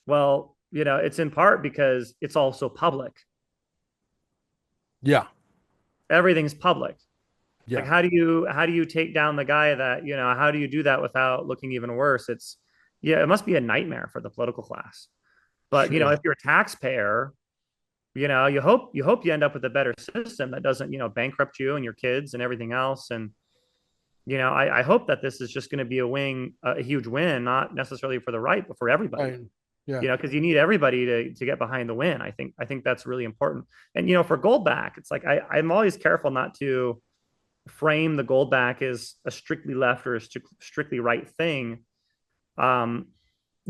Well, it's in part because it's also public. Yeah, Everything's public. Like yeah, how do you take down the guy that, how do you do that without looking even worse? Yeah, it must be a nightmare for the political class. But, sure. if you're a taxpayer, you hope you end up with a better system that doesn't, bankrupt you and your kids and everything else. And, I hope that this is just going to be a huge win, not necessarily for the right, but for everybody. Right. Yeah. Because you need everybody to get behind the win. I think that's really important. And for Goldback, it's like I'm always careful not to frame the Goldback as a strictly left or a strictly right thing. Um,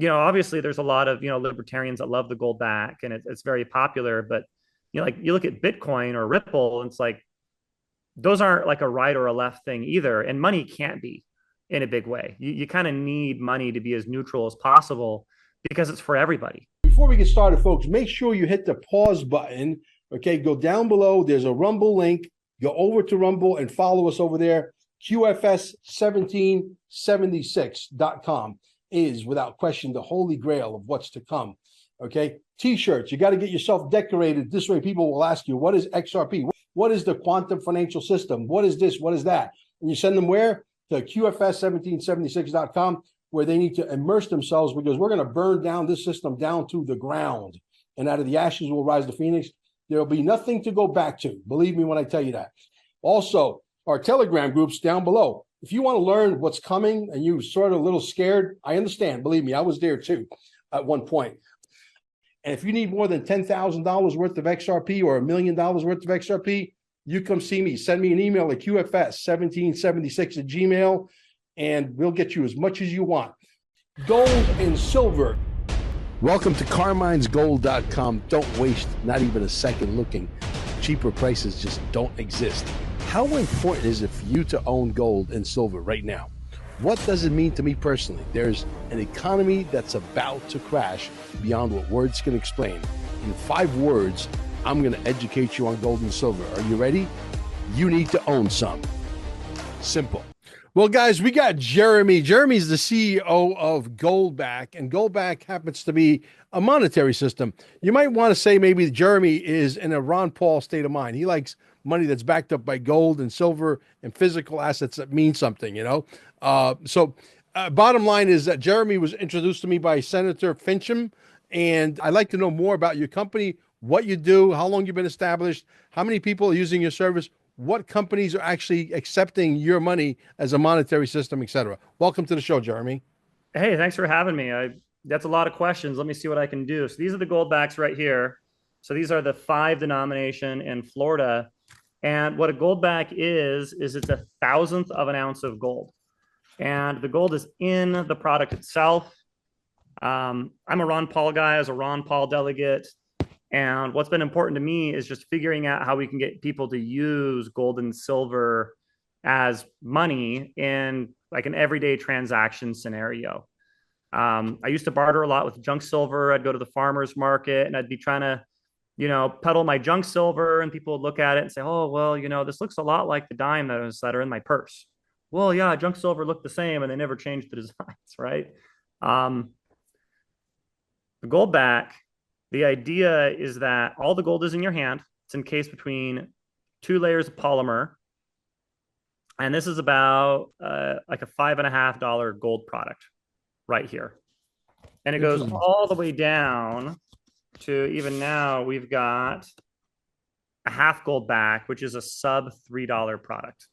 obviously there's a lot of libertarians that love the Goldback, and it's very popular. But like you look at Bitcoin or Ripple, and it's like those aren't like a right or a left thing either. And money can't be in a big way. You kind of need money to be as neutral as possible because it's for everybody. Before we get started, folks, make sure you hit the pause button. Okay, go down below. There's a Rumble link. Go over to Rumble and follow us over there. QFS1776.com is without question the holy grail of what's to come. Okay, t-shirts. You got to get yourself decorated. This way, people will ask you, what is XRP? What is the quantum financial system? What is this? What is that? And you send them where? To QFS1776.com, where they need to immerse themselves, because we're going to burn down this system down to the ground. And out of the ashes will rise the phoenix. There'll be nothing to go back to. Believe me when I tell you that. Also, our Telegram groups down below. If you want to learn what's coming and you're sort of a little scared, I understand. Believe me, I was there too at one point. And if you need more than $10,000 worth of XRP or $1 million worth of XRP, you come see me. Send me an email at QFS1776 at Gmail, and we'll get you as much as you want. Gold and silver. Welcome to CarminesGold.com. Don't waste not even a second looking. Cheaper prices just don't exist. How important is it for you to own gold and silver right now? What does it mean to me personally? There's an economy that's about to crash beyond what words can explain. In 5 words, I'm going to educate you on gold and silver. Are you ready? You need to own some. Simple. Well, guys, we got Jeremy. Jeremy's the CEO of Goldback, and Goldback happens to be a monetary system. You might want to say maybe Jeremy is in a Ron Paul state of mind. He likes money that's backed up by gold and silver and physical assets that mean something, you know? Bottom line is that Jeremy was introduced to me by Senator Fincham, and I'd like to know more about your company, what you do, how long you've been established, how many people are using your service, what companies are actually accepting your money as a monetary system, et cetera. Welcome to the show, Jeremy. Hey, thanks for having me. That's a lot of questions. Let me see what I can do. So these are the Goldbacks right here. So these are the 5 denomination in Florida. And what a Goldback is it's a thousandth of an ounce of gold. And the gold is in the product itself. I'm a Ron Paul guy, as a Ron Paul delegate. And what's been important to me is just figuring out how we can get people to use gold and silver as money in like an everyday transaction scenario. I used to barter a lot with junk silver. I'd go to the farmer's market and I'd be trying to, peddle my junk silver, and people would look at it and say, oh, well, this looks a lot like the dime that are in my purse. Well, yeah, junk silver looked the same and they never changed the designs, right? Um, the Goldback, the idea is that all the gold is in your hand. It's encased between 2 layers of polymer. And this is about like a $5.50 gold product right here. And it goes Interesting. all the way down to, even now, we've got a half Goldback, which is a sub $3 product.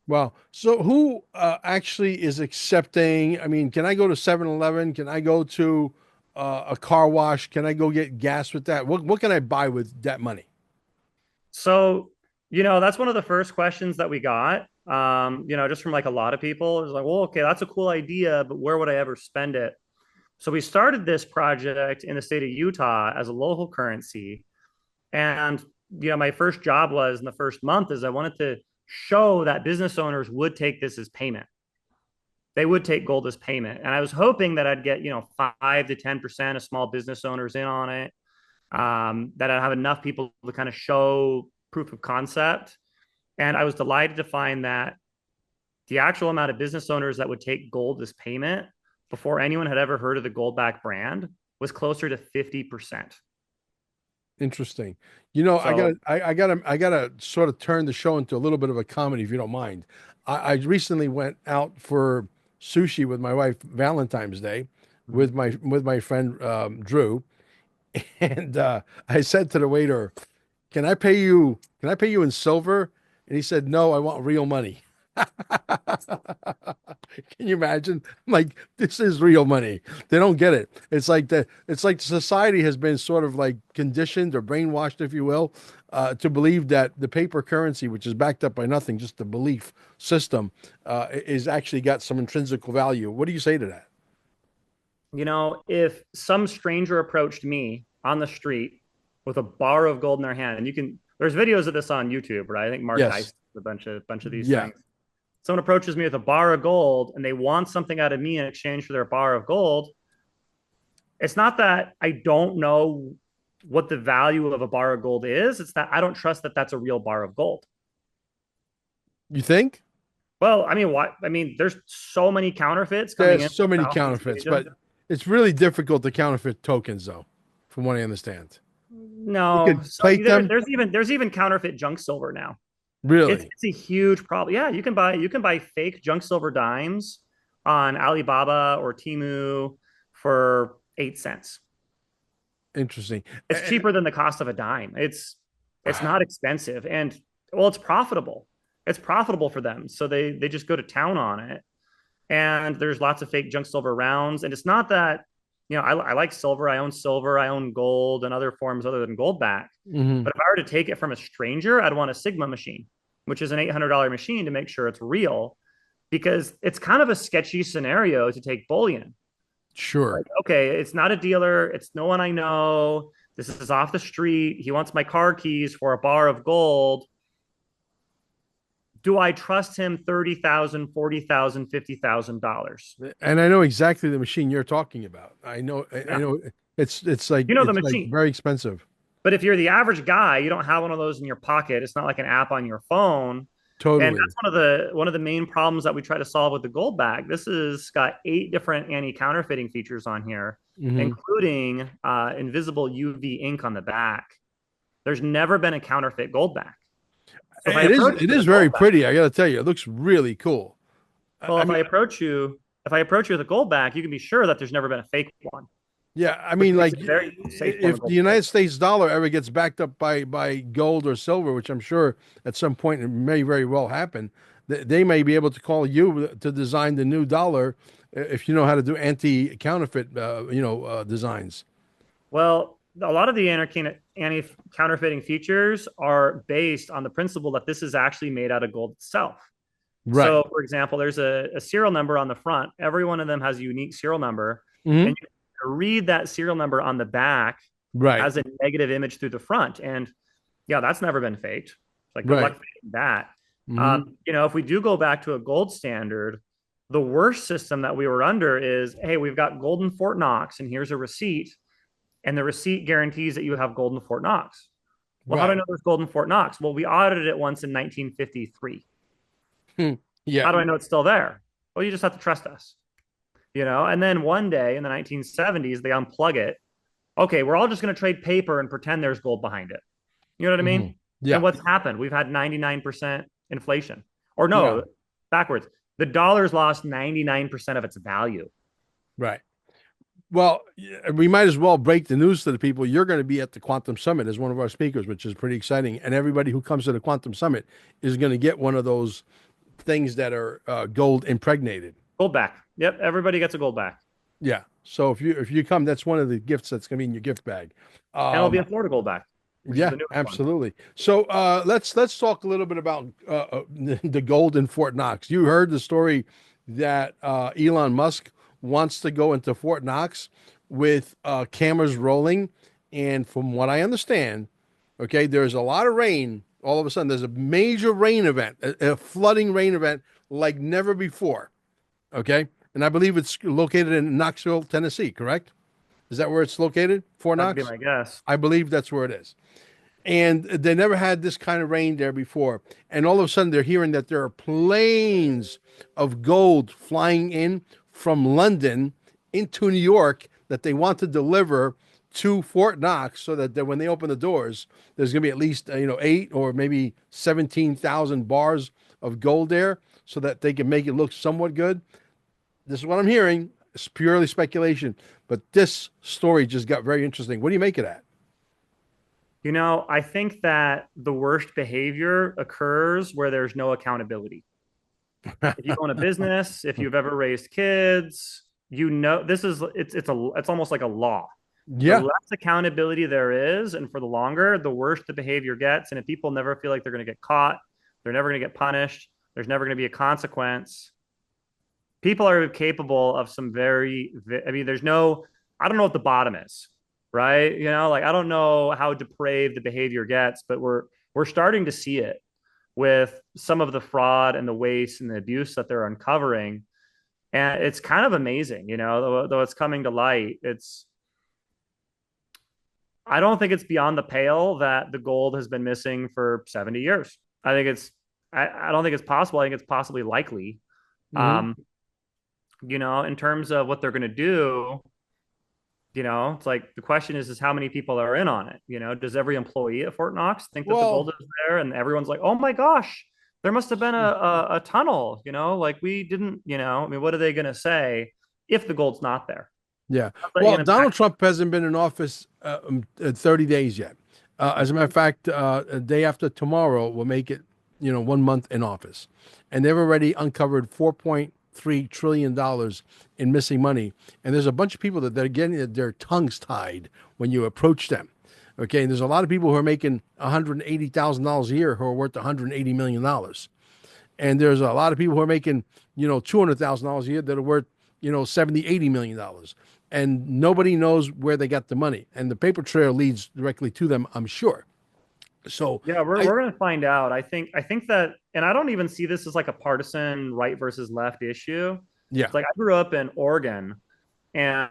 Wow. So who actually is accepting? I mean, can I go to 7-Eleven? Can I go to a car wash? Can I go get gas with that? What can I buy with that money? So, that's one of the first questions that we got, just from like a lot of people. It's like, well, okay, that's a cool idea, but where would I ever spend it? So we started this project in the state of Utah as a local currency. And, my first job was in the first month is I wanted to show that business owners would take this as payment. They would take gold as payment. And I was hoping that I'd get, 5 to 10% of small business owners in on it, that I'd have enough people to kind of show proof of concept. And I was delighted to find that the actual amount of business owners that would take gold as payment before anyone had ever heard of the Goldback brand was closer to 50%. Interesting. You know, So I gotta sort of turn the show into a little bit of a comedy, if you don't mind. I recently went out for sushi with my wife Valentine's Day mhm. with my friend Drew, and I said to the waiter, "Can I pay you? Can I pay you in silver?" And he said, "No, I want real money." Can you imagine? Like, this is real money. They don't get it. It's like society has been sort of like conditioned or brainwashed, if you will, to believe that the paper currency, which is backed up by nothing, just the belief system, is actually got some intrinsic value. What do you say to that? if some stranger approached me on the street with a bar of gold in their hand, and there's videos of this on YouTube, right? I think Mark Yes. Tyson a bunch of these Yeah. things. Someone approaches me with a bar of gold and they want something out of me in exchange for their bar of gold. It's not that I don't know what the value of a bar of gold is. It's that I don't trust that that's a real bar of gold. You think? Well, I mean, what? I mean, there's so many counterfeits coming There's in so many from Southeast counterfeits, Asia. but it's really difficult to counterfeit tokens, though, from what I understand. You No, could so plate them, there's even counterfeit junk silver now. It's really. it's a huge problem. Yeah, you can buy fake junk silver dimes on Alibaba or Temu for 8 cents. Interesting. It's cheaper than the cost of a dime. It's not expensive, and well, it's profitable. It's profitable for them, so they just go to town on it. And there's lots of fake junk silver rounds, and it's not that I like silver. I own silver. I own gold and other forms other than Goldback. Hmm. But if I were to take it from a stranger, I'd want a Sigma machine, which is an $800 machine to make sure it's real, because it's kind of a sketchy scenario to take bullion. Sure. Like, okay, it's not a dealer, it's no one I know. This is off the street. He wants my car keys for a bar of gold. Do I trust him 30,000, 40,000, $50,000? And I know exactly the machine you're talking about. I Yeah. know The it's like machine. very expensive. But if you're the average guy, you don't have one of those in your pocket. It's not like an app on your phone. And Totally. that's one of the main problems that we try to solve with the gold bag. This has got 8 different anti-counterfeiting features on here, Hmm. including invisible UV ink on the back. There's never been a counterfeit gold bag. So if I approach It you with is a gold very bag, pretty. I got to tell you, it looks really cool. well, I mean, if I approach you with a gold bag, you can be sure that there's never been a fake one, yeah, I which mean, makes like it a very safe form of if the gold trade. United States dollar ever gets backed up by gold or silver, which I'm sure at some point it may very well happen, they may be able to call you to design the new dollar if you know how to do anti-counterfeit, designs. Well, a lot of the anti-counterfeiting features are based on the principle that this is actually made out of gold itself. Right. So, for example, there's a serial number on the front. Every one of them has a unique serial number, Hmm. and you can read that serial number on the back Right. as a negative image through the front. And yeah, that's never been faked. It's like good luck Right. faking that. Hmm. If we do go back to a gold standard, the worst system that we were under is, hey, we've got gold in Fort Knox, and here's a receipt, and the receipt guarantees that you have gold in Fort Knox. Well, how do I Right. know there's gold in Fort Knox? Well, we audited it once in 1953. Hmm. Yeah. How do I know it's still there? Well, you just have to trust us. And then one day in the 1970s, they unplug it. Okay, we're all just going to trade paper and pretend there's gold behind it. You know what I Hmm. mean? And Yeah. what's happened? We've had 99% inflation. Or Yeah. no, backwards. The dollar's lost 99% of its value. Right. Well, we might as well break the news to the people. You're going to be at the Quantum Summit as one of our speakers, which is pretty exciting. And everybody who comes to the Quantum Summit is going to get one of those things that are gold impregnated. Gold back. Yep, everybody gets a gold back. Yeah. So if you come, that's one of the gifts that's going to be in your gift bag. And it'll be Um, a Florida gold back, which is yeah, the newest one. absolutely. So let's talk a little bit about the gold in Fort Knox. You heard the story that Elon Musk wants to go into Fort Knox with cameras rolling, and from what I understand, okay, there's a lot of rain. All of a sudden, there's a major rain event, a flooding rain event like never before. Okay, and I believe it's located in Knoxville, Tennessee. Correct? Is that where it's located? Fort That'd be Knox? my guess. I believe that's where it is. And they never had this kind of rain there before. And all of a sudden, they're hearing that there are planes of gold flying in from London into New York that they want to deliver to Fort Knox so that when they open the doors, there's going to be at least 8 or maybe 17,000 bars of gold there, so that they can make it look somewhat good. This is what I'm hearing. It's purely speculation, but this story just got very interesting. What do you make of that? I think that the worst behavior occurs where there's no accountability. If you own a business, if you've ever raised kids, this is it's almost like a law. The Yeah, less accountability there is, and for the longer, the worse the behavior gets. And if people never feel like they're going to get caught, they're never going to get punished, there's never going to be a consequence. People are capable of some I mean, I don't know what the bottom is, right? Like I don't know how depraved the behavior gets, but we're starting to see it with some of the fraud and the waste and the abuse that they're uncovering. And it's kind of amazing, though it's coming to light. I don't think it's beyond the pale that the gold has been missing for 70 years. I don't think it's possible. I think it's possibly likely. hmm Um, in terms of what they're going to do, it's like the question is how many people are in on it? Does every employee at Fort Knox think that the Well, gold is there and everyone's like, oh my gosh, there must have been a tunnel, like we didn't, I mean, what are they going to say if the gold's not there? yeah. How's that Well, going to Donald impact? Trump hasn't been in office 30 days yet. As a matter of fact, a day after tomorrow, we'll make it, 1 month in office. And they've already uncovered $4.3 trillion in missing money. And there's a bunch of people that they're getting their tongues tied when you approach them. Okay. And there's a lot of people who are making $180,000 a year who are worth $180 million. And there's a lot of people who are making, $200,000 a year that are worth, 70, $80 million. And nobody knows where they got the money. And the paper trail leads directly to them, I'm sure. So Yeah, we're I, we're gonna find out. I think that, and I don't even see this as like a partisan right versus left issue. yeah. It's like I grew up in Oregon, and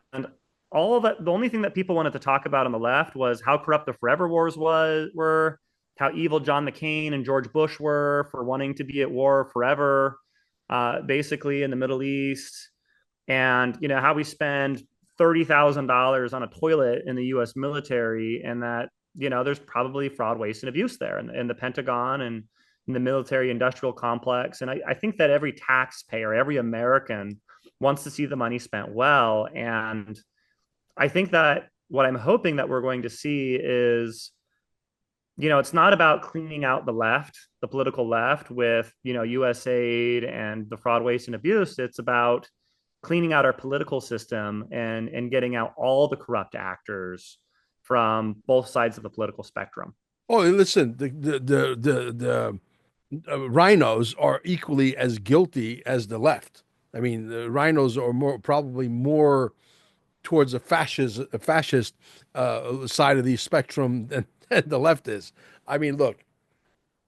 all of that. The only thing that people wanted to talk about on the left was how corrupt the Forever Wars were, how evil John McCain and George Bush were for wanting to be at war forever, basically in the Middle East, and how we spend $30,000 on a toilet in the U.S. military, and that there's probably fraud, waste, and abuse there in the Pentagon and in the military industrial complex. And I think that every taxpayer, every American wants to see the money spent well. And I think that what I'm hoping that we're going to see is, it's not about cleaning out the left, the political left with, USAID and the fraud, waste, and abuse. It's about cleaning out our political system and getting out all the corrupt actors from both sides of the political spectrum. Oh, listen, the rhinos are equally as guilty as the left. I mean, the rhinos are probably more towards a fascist side of the spectrum than the left is. I mean, look,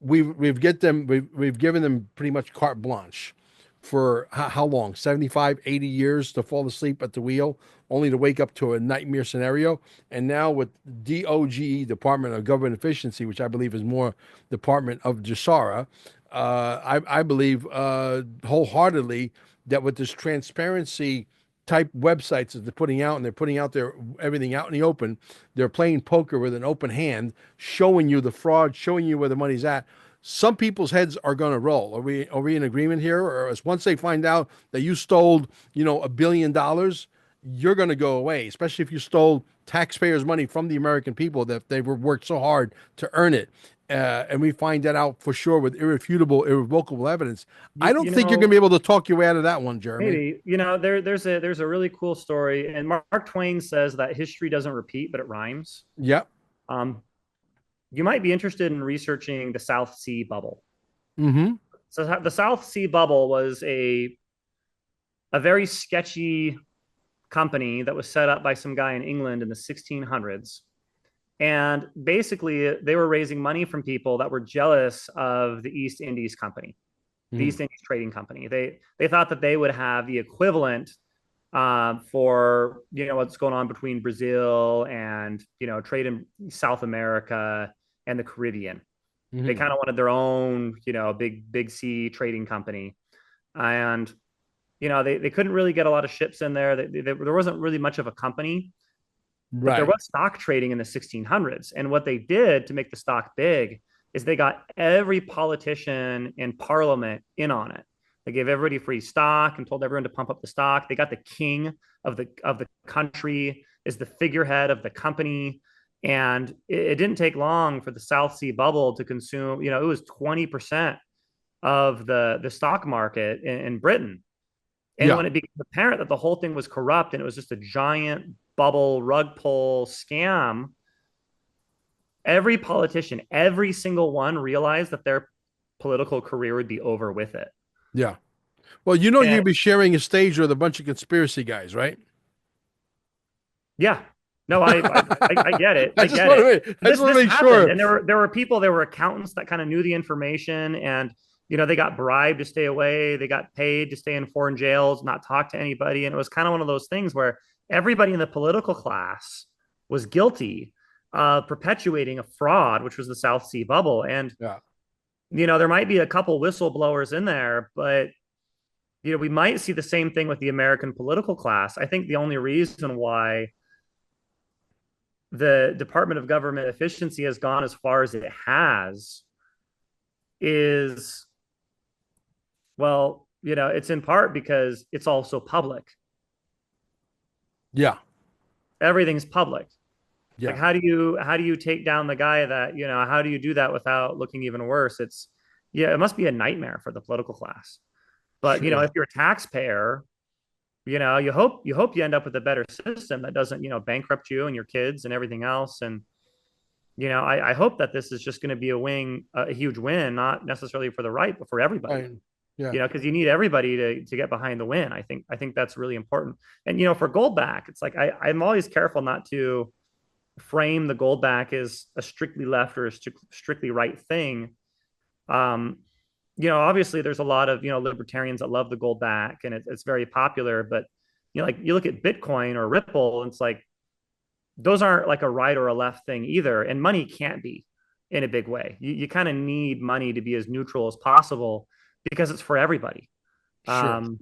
we've given them pretty much carte blanche for how long, 75, 80 years to fall asleep at the wheel only to wake up to a nightmare scenario. And now with DOGE, Department of Government Efficiency, which I believe is more Department of Jasara, I believe wholeheartedly that with this transparency type websites that they're putting out, and they're putting out their everything out in the open, they're playing poker with an open hand, showing you the fraud, showing you where the money's at. Some people's heads are going to roll. Are we in agreement here? Or is once they find out that you stole, $1 billion, you're going to go away, especially if you stole taxpayers' money from the American people that they've worked so hard to earn it. And we find that out for sure with irrevocable evidence. I You, don't you think you're going to be know, able to talk your way out of that one, Jeremy. maybe there's a really cool story, and Mark Twain says that history doesn't repeat, but it rhymes. Yep. Um, you might be interested in researching the South Sea bubble. Mm-hmm. So the South Sea bubble was a very sketchy company that was set up by some guy in England in the 1600s. And basically, they were raising money from people that were jealous of the East Indies Company, the Mm-hmm. East Indies Trading Company. They thought that they would have the equivalent for what's going on between Brazil and trade in South America and the Caribbean. They Mm-hmm. kind of wanted their own big C trading company, and they couldn't really get a lot of ships in there. There wasn't really much of a company, but there Right. was stock trading in the 1600s. And what they did to make the stock big is they got every politician in parliament in on it. They gave everybody free stock and told everyone to pump up the stock. They got the king of the country is the figurehead of the company. And it didn't take long for the South Sea bubble to consume, it was 20% of the stock market in Britain. And Yeah. when it became apparent that the whole thing was corrupt and it was just a giant bubble rug pull scam, every politician, every single one realized that their political career would be over with it. Yeah. Well, you know, And you'd be sharing a stage with a bunch of conspiracy guys, right? yeah, no, I get it. I I just get want it. to make, I just want This to make happened, sure. and there were people, there were accountants that kind of knew the information, and they got bribed to stay away. They got paid to stay in foreign jails, not talk to anybody, and it was kind of one of those things where everybody in the political class was guilty of perpetuating a fraud, which was the South Sea bubble. And Yeah. there might be a couple whistleblowers in there, but we might see the same thing with the American political class. I think the only reason why the Department of Government Efficiency has gone as far as it has is, well, it's in part because it's also public. Yeah. Everything's public. Like Yeah. how do you take down the guy that, how do you do that without looking even worse? It must be a nightmare for the political class. But, Sure. if you're a taxpayer, you hope you end up with a better system that doesn't, bankrupt you and your kids and everything else. And I hope that this is just going to be a huge win, not necessarily for the right, but for everybody. Right. Yeah. Because you need everybody to get behind the win. I think that's really important. And for Goldback, it's like I'm always careful not to frame the Goldback as a strictly left or a strictly right thing. Um, obviously there's a lot of libertarians that love the Goldback, and it's very popular. But like you look at Bitcoin or Ripple, and it's like those aren't like a right or a left thing either. And money can't be in a big way. You kind of need money to be as neutral as possible because it's for everybody. Sure. Um,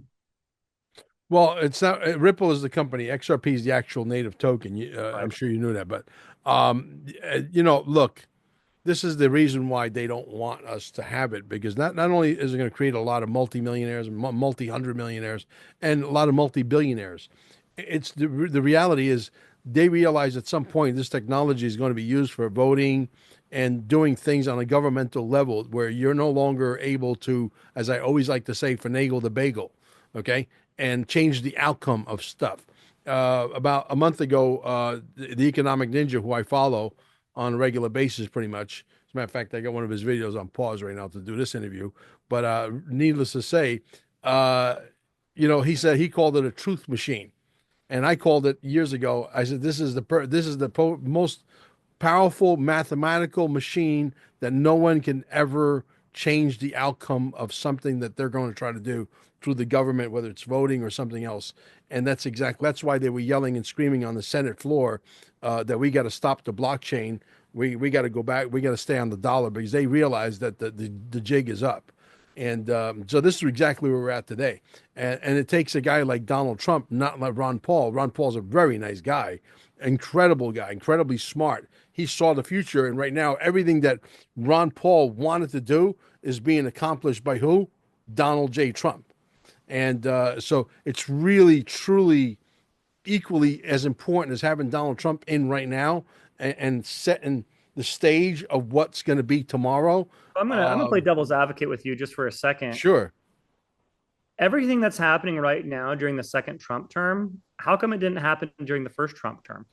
Well, it's not Ripple is the company. XRP is the actual native token. I'm right. sure you knew that, but look, this is the reason why they don't want us to have it because not only is it going to create a lot of multimillionaires, multi-hundred millionaires, and a lot of multi-billionaires. It's the reality is they realize at some point this technology is going to be used for voting and doing things on a governmental level where you're no longer able to, as I always like to say, finagle the bagel, okay, and change the outcome of stuff. About a month ago, the Economic Ninja, who I follow on a regular basis, pretty much. As a matter of fact, I got one of his videos on pause right now to do this interview. But needless to say, uh, he said he called it a truth machine, and I called it years ago. I said this is the most powerful mathematical machine that no one can ever change the outcome of something that they're going to try to do through the government, whether it's voting or something else. And that's why they were yelling and screaming on the Senate floor that we got to stop the blockchain. We got to go back. We got to stay on the dollar because they realize that the jig is up. And so this is exactly where we're at today. And it takes a guy like Donald Trump, not like Ron Paul. Ron Paul's a very nice guy, incredible guy, incredibly smart. He saw the future. And right now, everything that Ron Paul wanted to do is being accomplished by who? Donald J. Trump. And so it's really, truly equally as important as having Donald Trump in right now and setting the stage of what's going to be tomorrow. I'm gonna play devil's advocate with you just for a second. Sure. Everything that's happening right now during the second Trump term, how come it didn't happen during the first Trump term?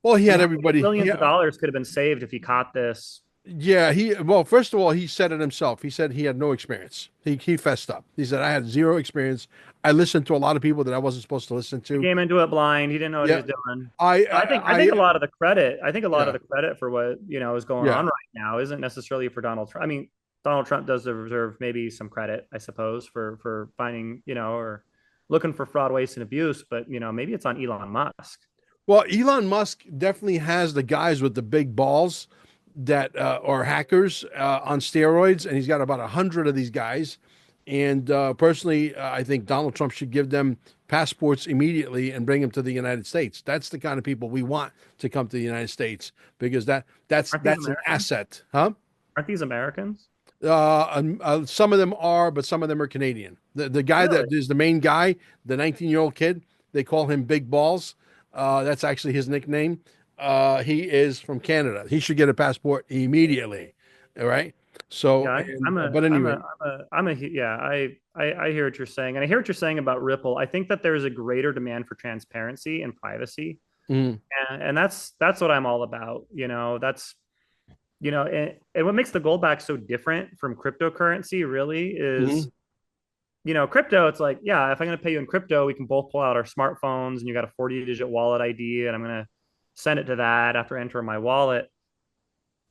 Well, he I mean, had how many everybody. billions of dollars could have been saved if he caught this? Yeah, well, first of all, he said it himself. He said he had no experience. He fessed up. He said I had zero experience. I listened to a lot of people that I wasn't supposed to listen He to. came into it blind. He didn't know what he Yeah, was doing. I I think a lot of the credit. I think a lot of yeah, the credit for what is going yeah. on right now isn't necessarily for Donald Trump. I mean, Donald Trump does deserve maybe some credit, I suppose, for finding or looking for fraud, waste, and abuse. But maybe it's on Elon Musk. Well, Elon Musk definitely has the guys with the big balls that are hackers on steroids, and he's got about 100 of these guys And personally, I think Donald Trump should give them passports immediately and bring them to the United States. That's the kind of people we want to come to the United States because Aren't these that's an Americans? asset, huh? Aren't these Americans? Some of them are, but some of them are Canadian. The guy Really? that is the main guy, the 19-year-old kid, they call him Big Balls. That's actually his nickname. He is from Canada. He should get a passport immediately. All right. So, Yeah, and but anyway, yeah, I hear what you're saying. And I hear what you're saying about Ripple. I think that there's a greater demand for transparency and privacy. mm, And that's what I'm all about. And what makes the Goldback so different from cryptocurrency really is, mhm. crypto, it's like, yeah, if I'm going to pay you in crypto, we can both pull out our smartphones and you got a 40-digit wallet ID and I'm going to send it to that after entering my wallet.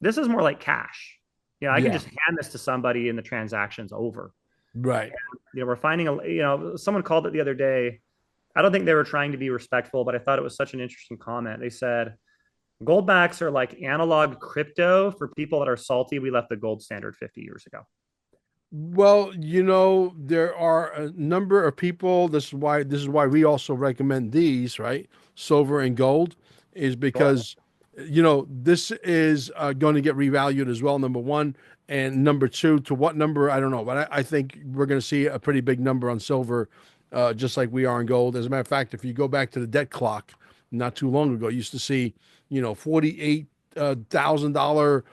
This is more like cash. I can Yeah, just hand this to somebody and the transaction's over. right. We're finding someone called it the other day. I don't think they were trying to be respectful, but I thought it was such an interesting comment. They said, Goldbacks are like analog crypto for people that are salty. We left the gold standard 50 years ago. Well, there are a number of people. This is why we also recommend these, right? Silver and gold, is Sure. because this is going to get revalued as well. Number one, and number two, to what number I don't know, but I think we're going to see a pretty big number on silver, just like we are on gold. As a matter of fact, if you go back to the debt clock, not too long ago, you used to see 48,000 dollar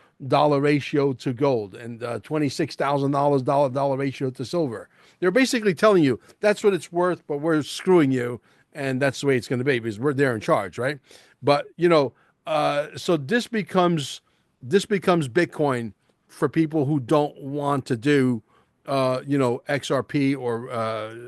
ratio to gold and $26,000 dollar ratio to silver. They're basically telling you that's what it's worth, but we're screwing you, and that's the way it's going to be because we're there in charge, right? But so this becomes Bitcoin for people who don't want to do XRP or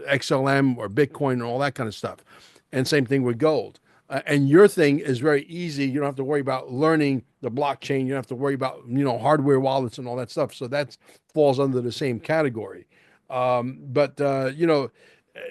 XLM or Bitcoin and all that kind of stuff. And same thing with gold. And your thing is very easy. You don't have to worry about learning the blockchain. You don't have to worry about hardware wallets and all that stuff. So that falls under the same category. But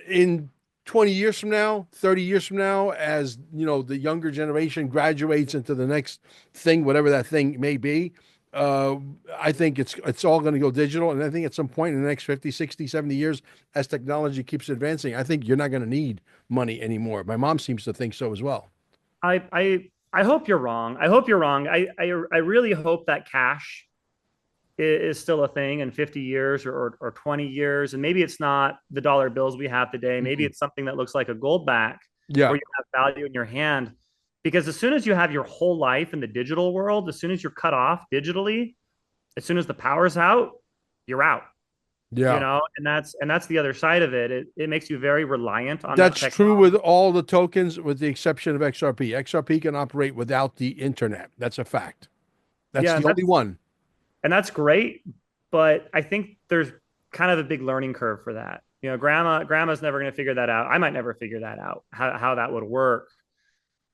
in 20 years from now, 30 years from now, as the younger generation graduates into the next thing, whatever that thing may be, uh, I think it's all going to go digital. And I think at some point in the next 50, 60, 70 years, as technology keeps advancing, I think you're not going to need money anymore. My mom seems to think so as well. I hope you're wrong. I hope you're wrong. I really hope that cash is still a thing in 50 years or 20 years. And maybe it's not the dollar bills we have today. Maybe Mhm. it's something that looks like a gold back where Yeah. you have value in your hand. Because as soon as you have your whole life in the digital world, as soon as you're cut off digitally, as soon as the power's out, you're out. Yeah. And that's the other side of it. It makes you very reliant on that That's true with technology. all the tokens, with the exception of XRP. XRP can operate without the internet. That's a fact. That's Yeah, the only one. and that's great, but I think there's kind of a big learning curve for that. Grandma's never going to figure that out. I might never figure that out, how that would work.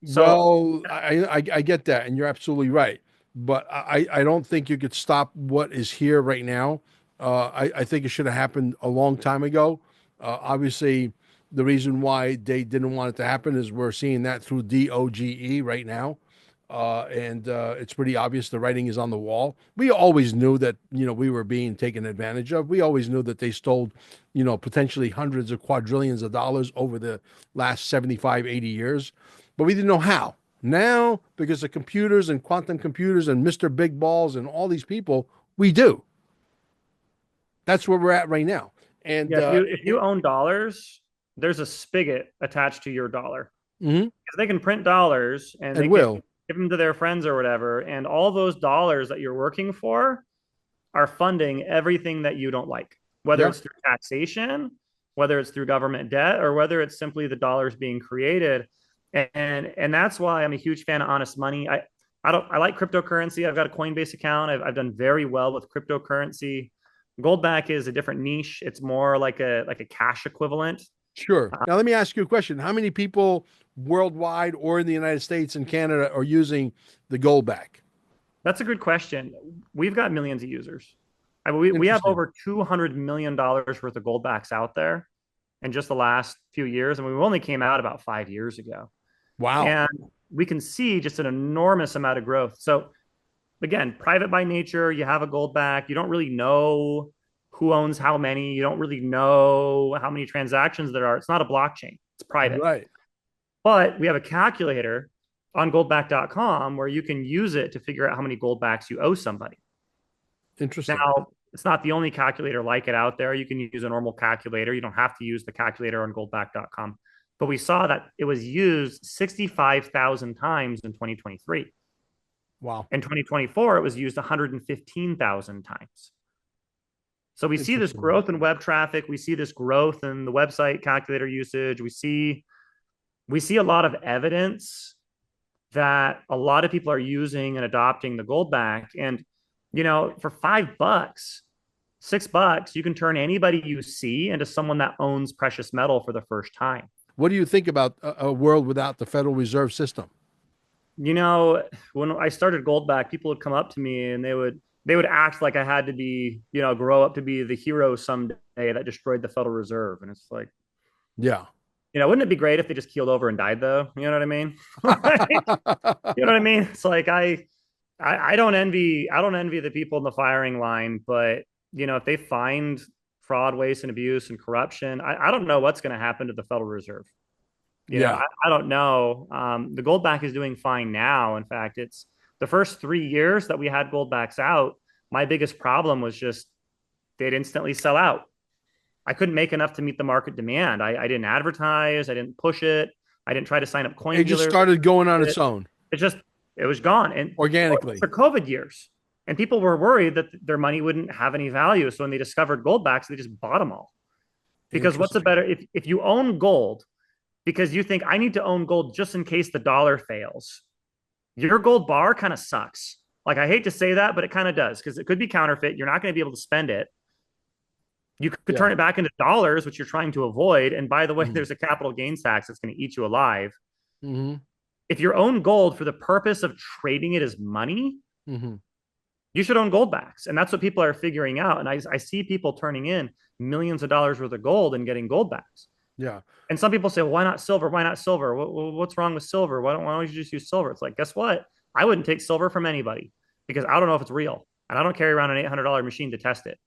So Well, I get that, and you're absolutely right. But I don't think you could stop what is here right now. I think it should have happened a long time ago. Obviously, the reason why they didn't want it to happen is we're seeing that through DOGE right now. And it's pretty obvious the writing is on the wall. We always knew that, we were being taken advantage of. We always knew that they stole, potentially hundreds of quadrillions of dollars over the last 75, 80 years, but we didn't know how. Now, because of computers and quantum computers and Mr. Big Balls and all these people, we do. That's where we're at right now. And yeah, if you own dollars, there's a spigot attached to your dollar mhm, because they can print dollars and and they can will, give them to their friends or whatever, and all those dollars that you're working for are funding everything that you don't like, whether yeah, it's through taxation, whether it's through government debt, or whether it's simply the dollars being created. And that's why I'm a huge fan of honest money. I like cryptocurrency. I've got a Coinbase account. I've done very well with cryptocurrency. Goldback is a different niche. It's more like a cash equivalent. sure. Now, let me ask you a question. How many people worldwide or in the United States and Canada are using the Goldback? That's a good question. We've got millions of users. I mean, we have Interesting. over $200 million worth of Goldbacks out there in just the last few years. And we only came out about 5 years ago. Wow. And we can see just an enormous amount of growth. So again, private by nature, you have a Goldback. You don't really know who owns how many. You don't really know how many transactions there are. It's not a blockchain, it's private. Right. But we have a calculator on goldback.com where you can use it to figure out how many goldbacks you owe somebody. Interesting. Now, it's not the only calculator like it out there. You can use a normal calculator. You don't have to use the calculator on goldback.com. But we saw that it was used 65,000 times in 2023. Wow. In 2024, it was used 115,000 times. So we see this Interesting. growth in web traffic. We see this growth in the website calculator usage. We see a lot of evidence that a lot of people are using and adopting the Goldback. And, for $5, $6, you can turn anybody you see into someone that owns precious metal for the first time. What do you think about a world without the Federal Reserve System? When I started Goldback, people would come up to me and they would act like I had to be, grow up to be the hero someday that destroyed the Federal Reserve. And it's like, Yeah. wouldn't it be great if they just keeled over and died though? You know what I mean? You know what I mean? It's like I don't envy the people in the firing line, but if they find fraud, waste, and abuse and corruption, I don't know what's going to happen to the Federal Reserve. Yeah. I don't know. The Goldback is doing fine now. In fact, it's the first 3 years that we had Goldbacks out. My biggest problem was just they'd instantly sell out. I couldn't make enough to meet the market demand. I didn't advertise. I didn't push it. I didn't try to sign up coin It just dealers. started going on its own It just it was gone. And organically. for COVID years, and people were worried that their money wouldn't have any value. So when they discovered Goldbacks, they just bought them all. Because what's the better if you own gold because you think I need to own gold just in case the dollar fails, your gold bar kind of sucks. Like I hate to say that, but it kind of does because it could be counterfeit. You're not going to be able to spend it. You could turn it back into dollars, which you're trying to avoid. And by the way, there's a capital gains tax that's going to eat you alive. Mm-hmm. If you own gold for the purpose of trading it as money, you should own Goldbacks. And that's what people are figuring out. And I see people turning in millions of dollars worth of gold and getting Goldbacks. Yeah. And some people say, well, why not silver? Why not silver? What's wrong with silver? Why don't you just use silver? It's like, guess what? I wouldn't take silver from anybody because I don't know if it's real. And I don't carry around an $800 machine to test it.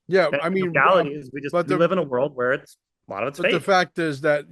Yeah. And I mean, the reality is we live in a world where a lot of it's but fake. the fact is that,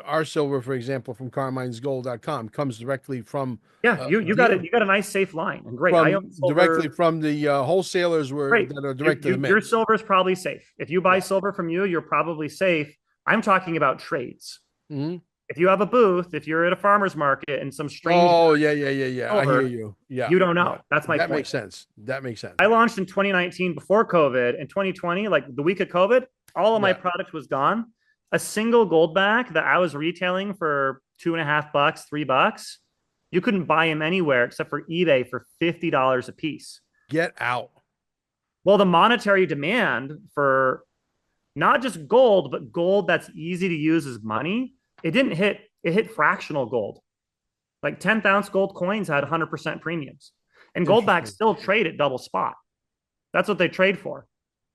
our silver, for example, from carminesgold.com comes directly from you got a nice safe line and great. I own silver directly from the wholesalers that are direct to the mint. Your silver is probably safe. If you buy silver from you're probably safe. I'm talking about trades. Mm-hmm. If you have a booth, if you're at a farmer's market and some strange yeah. I hear you. Yeah. You don't know. That's my point. Makes sense. That makes sense. I launched in 2019 before COVID. In 2020, like the week of COVID, all of my product was gone. A single Goldback that I was retailing for $2.50, $3, you couldn't buy them anywhere except for eBay for $50 a piece. Get out. Well, the monetary demand for not just gold, but gold that's easy to use as money, it hit fractional gold. Like 10th ounce gold coins had 100% premiums. And Goldbacks still trade at double spot. That's what they trade for.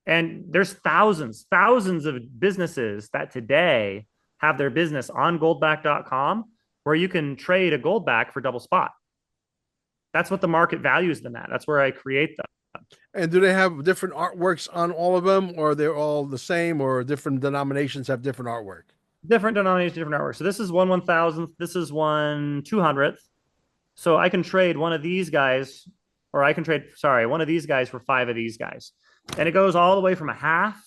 And there's thousands of businesses that today have their business on goldback.com where you can trade a Goldback for double spot. That's what the market values them at. That's where I create them. And do they have different artworks on all of them, or they're all the same, or different denominations have different artwork? Different denominations, different artwork. So this is 1/1000th. This is 1/200th. So I can trade one of these guys, or I can trade, one of these guys for 5 of these guys. And it goes all the way from a half,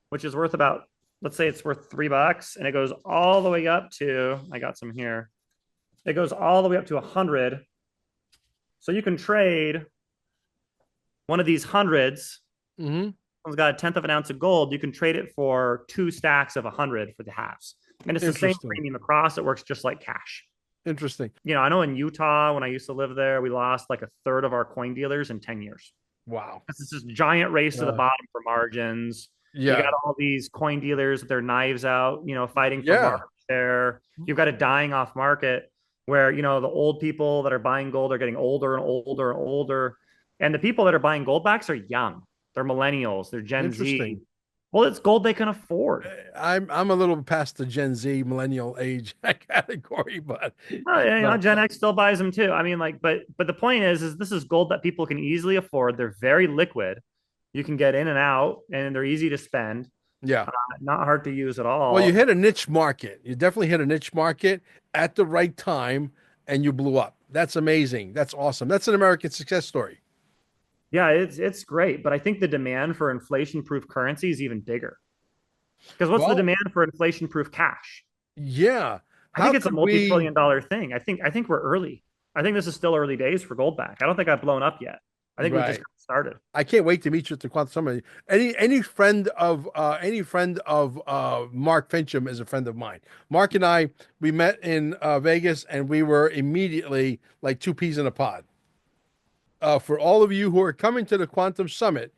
which is worth about, let's say it's worth $3. And it goes all the way up to, I got some here. It goes all the way up to 100. So you can trade one of these hundreds. One's got a 10th of an ounce of gold. You can trade it for 2 stacks of 100 for the halves. And it's the same premium across. It works just like cash. Interesting. I know in Utah, when I used to live there, we lost like 1/3 of our coin dealers in 10 years. Wow. It's this giant race to the bottom for margins. Yeah. You got all these coin dealers with their knives out, fighting for market share. You've got a dying off market where, the old people that are buying gold are getting older and older and older. And the people that are buying Goldbacks are young. They're millennials. They're Gen Z. Well, it's gold they can afford. I'm a little past the Gen Z millennial age category, but Gen X still buys them too. I mean, but the point is this is gold that people can easily afford. They're very liquid. You can get in and out, and they're easy to spend, Yeah. not hard to use at Well, you all. hit a niche market. You definitely hit a niche market at the right time and you blew up. That's amazing. That's awesome. That's an American success story. Yeah, it's great, but I think the demand for inflation-proof currency is even bigger. Because what's the Well, demand for inflation-proof cash? yeah. I How think it's a could we? multi-trillion dollar thing. I think we're early. I think this is still early days for Goldback. I don't think I've blown up yet. I think we've just Right. got started. I can't wait to meet you at the Quantum Summit. Any friend of Mark Fincham is a friend of mine. Mark and I, we met in Vegas, and we were immediately like two peas in a pod. For all of you who are coming to the Quantum Summit,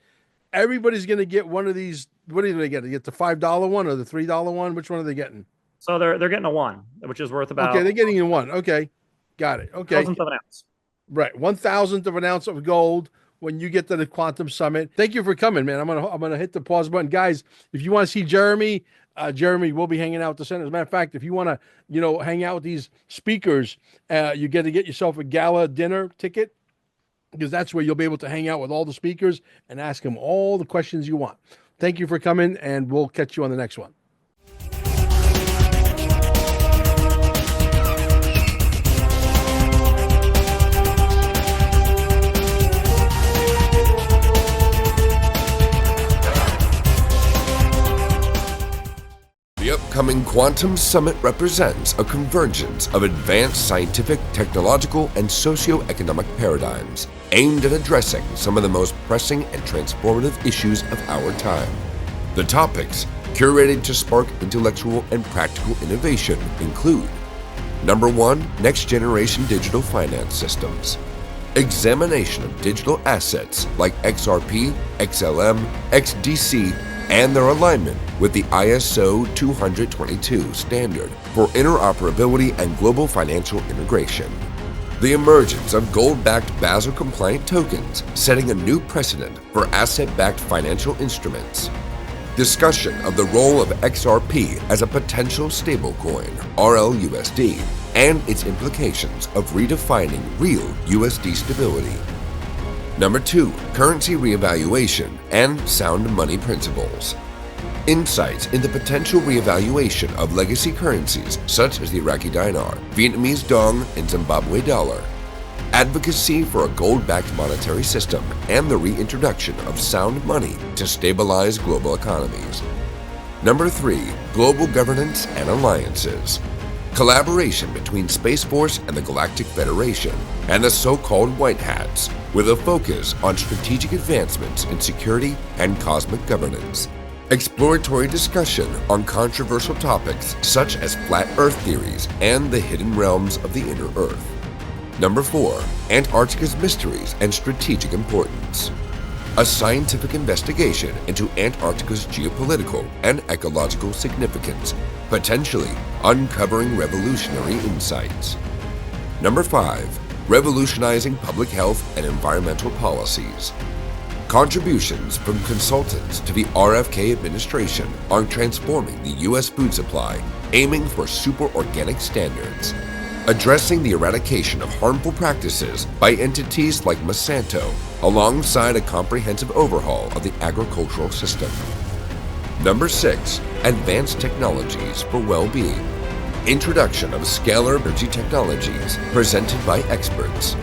everybody's going to get one of these. What are they getting? Get the $5 one or the $3 one? Which one are they getting? So they're getting a one, which is worth Okay, they're about getting in one. Okay, got it. Okay, thousandth of an ounce. right. 1,000th of an ounce of gold when you get to the Quantum Summit. Thank you for coming, man. I'm gonna hit the pause button, guys. If you want to see Jeremy, Jeremy will be hanging out at the center. As a matter of fact, if you want to, hang out with these speakers, you get to get yourself a gala dinner ticket, because that's where you'll be able to hang out with all the speakers and ask them all the questions you want. Thank you for coming, and we'll catch you on the next one. The upcoming Quantum Summit represents a convergence of advanced scientific, technological, and socio-economic paradigms aimed at addressing some of the most pressing and transformative issues of our time. The topics, curated to spark intellectual and practical innovation, include: Number 1, next-generation digital finance systems. Examination of digital assets like XRP, XLM, XDC, and their alignment with the ISO 20022 standard for interoperability and global financial integration. The emergence of gold-backed Basel-compliant tokens, setting a new precedent for asset-backed financial instruments. Discussion of the role of XRP as a potential stablecoin, RLUSD, and its implications of redefining real USD stability. Number 2, currency reevaluation and sound money principles. Insights into potential reevaluation of legacy currencies such as the Iraqi dinar, Vietnamese dong, and Zimbabwe dollar. Advocacy for a gold-backed monetary system and the reintroduction of sound money to stabilize global economies. Number 3, global governance and alliances. Collaboration between Space Force and the Galactic Federation and the so-called White Hats, with a focus on strategic advancements in security and cosmic governance. Exploratory discussion on controversial topics such as flat Earth theories and the hidden realms of the inner Earth. Number 4, Antarctica's mysteries and strategic importance. A scientific investigation into Antarctica's geopolitical and ecological significance, potentially uncovering revolutionary insights. Number 5, revolutionizing public health and environmental policies. Contributions from consultants to the RFK administration on transforming the U.S. food supply, aiming for super organic standards. Addressing the eradication of harmful practices by entities like Monsanto, alongside a comprehensive overhaul of the agricultural system. Number 6, advanced technologies for well-being. Introduction of scalar energy technologies presented by experts.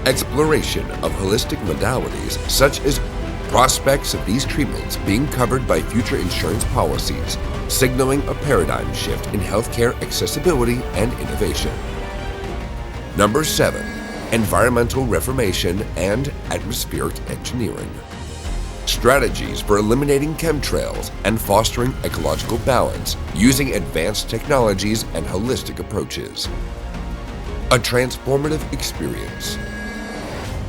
Exploration of holistic modalities such as prospects of these treatments being covered by future insurance policies, signaling a paradigm shift in healthcare accessibility and innovation. Number 7, environmental reformation and atmospheric engineering. Strategies for eliminating chemtrails and fostering ecological balance using advanced technologies and holistic approaches. A transformative experience.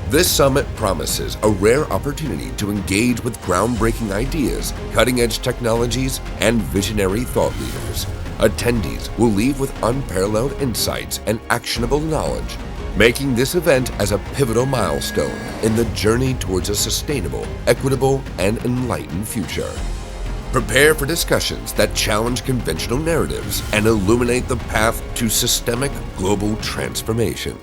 This summit promises a rare opportunity to engage with groundbreaking ideas, cutting-edge technologies, and visionary thought leaders. Attendees will leave with unparalleled insights and actionable knowledge, making this event as a pivotal milestone in the journey towards a sustainable, equitable, and enlightened future. Prepare for discussions that challenge conventional narratives and illuminate the path to systemic global transformation.